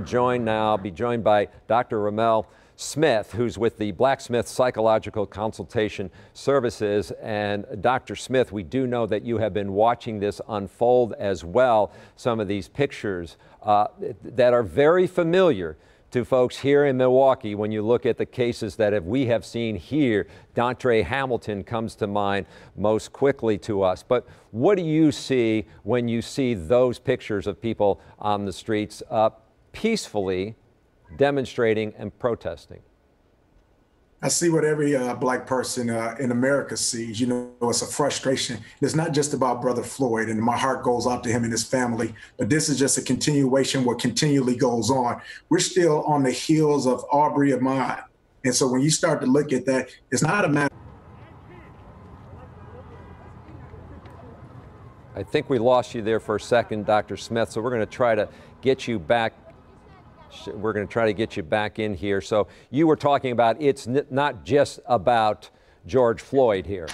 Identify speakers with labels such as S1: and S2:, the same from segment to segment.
S1: going to be joined by Dr. Ramel Smith, who's with the Blacksmith Psychological Consultation Services. And Dr. Smith, we do know that you have been watching this unfold as well. Some of these pictures that are very familiar to folks here in Milwaukee. When you look at the cases that we have seen here, Dontre Hamilton comes to mind most quickly to us. But what do you see when you see those pictures of people on the streets peacefully demonstrating and protesting?
S2: I see what every black person in America sees. You know, it's a frustration. It's not just about Brother Floyd, and my heart goes out to him and his family, but this is just a continuation what continually goes on. We're still on the heels of Aubrey Ahmaud. And so when you start to look at that, it's not a matter.
S1: I think we lost you there for a second, Dr. Smith, so we're going to try to get you back. We're going to try to get you back in here. So you were talking about it's not just about George Floyd here.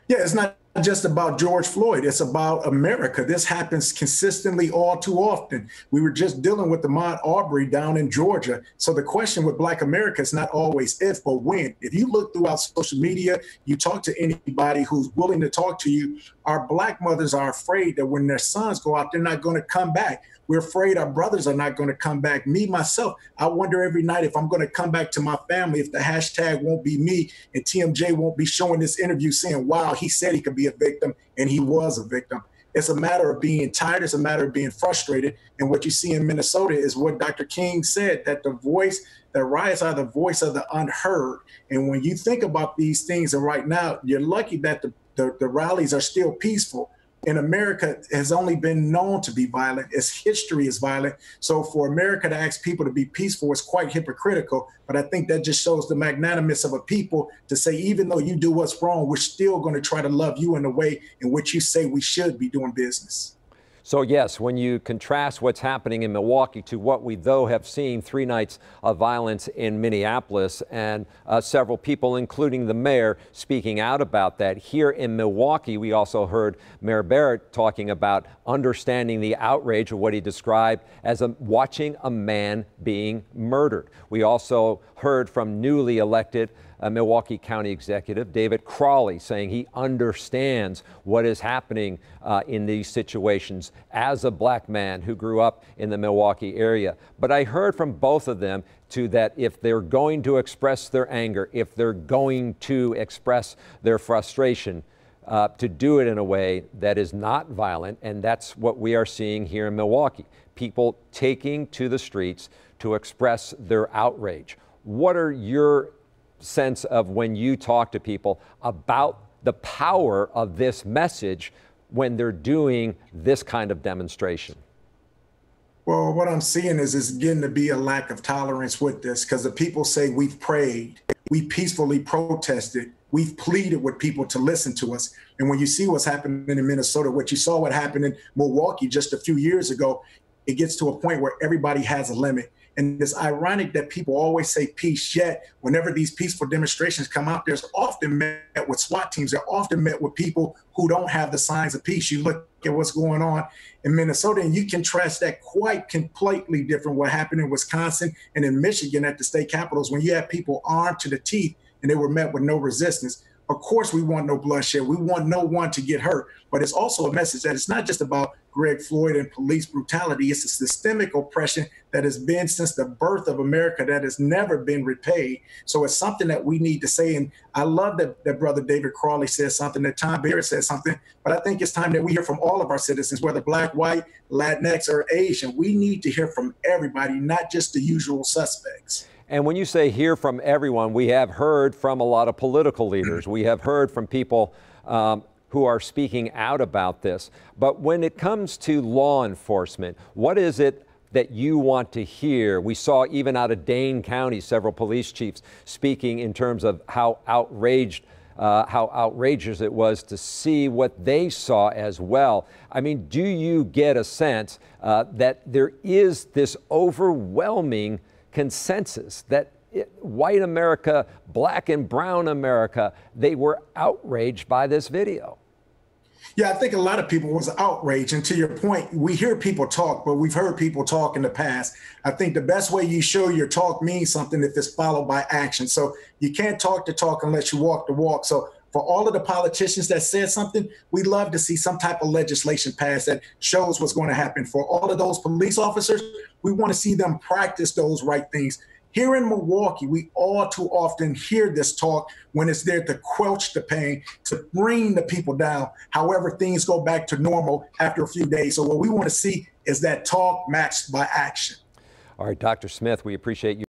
S2: Yeah, it's not just about George Floyd. It's about America. This happens consistently all too often. We were just dealing with Ahmaud Arbery down in Georgia. So the question with Black America is not always if, but when. If you look throughout social media, you talk to anybody who's willing to talk to you, our Black mothers are afraid that when their sons go out, they're not going to come back. We're afraid our brothers are not going to come back. Me, myself, I wonder every night if I'm going to come back to my family, if the hashtag won't be me and TMJ won't be showing this interview saying, wow, he said he could be a victim and he was a victim. It's a matter of being tired. It's a matter of being frustrated. And what you see in Minnesota is what Dr. King said, that the riots are the voice of the unheard. And when you think about these things, and right now, you're lucky that the rallies are still peaceful. And America has only been known to be violent. Its history is violent. So for America to ask people to be peaceful is quite hypocritical. But I think that just shows the magnanimous of a people to say, even though you do what's wrong, we're still going to try to love you in the way in which you say we should be doing business.
S1: So yes, when you contrast what's happening in Milwaukee to what we, though, have seen 3 nights of violence in Minneapolis, and several people, including the mayor, speaking out about that. Here in Milwaukee, we also heard Mayor Barrett talking about understanding the outrage of what he described as watching a man being murdered. We also heard from newly elected Milwaukee County Executive David Crowley saying he understands what is happening in these situations as a black man who grew up in the Milwaukee area. But I heard from both of them too that if they're going to express their anger, if they're going to express their frustration, to do it in a way that is not violent, and that's what we are seeing here in Milwaukee. People taking to the streets to express their outrage. What are your sense of when you talk to people about the power of this message when they're doing this kind of demonstration?
S2: Well, what I'm seeing is getting to be a lack of tolerance with this, because the people say we've prayed, we peacefully protested, we've pleaded with people to listen to us. And when you see what's happening in Minnesota, what you saw what happened in Milwaukee just a few years ago, it gets to a point where everybody has a limit. And it's ironic that people always say peace, yet whenever these peaceful demonstrations come out, there's often met with SWAT teams. They're often met with people who don't have the signs of peace. You look at what's going on in Minnesota, and you contrast that quite completely different what happened in Wisconsin and in Michigan at the state capitals when you had people armed to the teeth and they were met with no resistance. Of course, we want no bloodshed. We want no one to get hurt. But it's also a message that it's not just about Greg Floyd and police brutality. It's a systemic oppression that has been since the birth of America that has never been repaid. So it's something that we need to say. And I love that Brother David Crowley says something, that Tom Barrett says something. But I think it's time that we hear from all of our citizens, whether black, white, Latinx, or Asian. We need to hear from everybody, not just the usual suspects.
S1: And when you say hear from everyone, we have heard from a lot of political leaders. We have heard from people who are speaking out about this. But when it comes to law enforcement, what is it that you want to hear? We saw even out of Dane County, several police chiefs speaking in terms of how outrageous it was to see what they saw as well. I mean, do you get a sense that there is this overwhelming consensus that white America, black and brown America, they were outraged by this video?
S2: Yeah, I think a lot of people was outraged. And to your point, we hear people talk, but we've heard people talk in the past. I think the best way you show your talk means something if it's followed by action. So you can't talk the talk unless you walk the walk. So for all of the politicians that said something, we'd love to see some type of legislation passed that shows what's going to happen. For all of those police officers, we want to see them practice those right things. Here in Milwaukee, we all too often hear this talk when it's there to quench the pain, to bring the people down. However, things go back to normal after a few days. So what we want to see is that talk matched by action.
S1: All right, Dr. Smith, we appreciate you.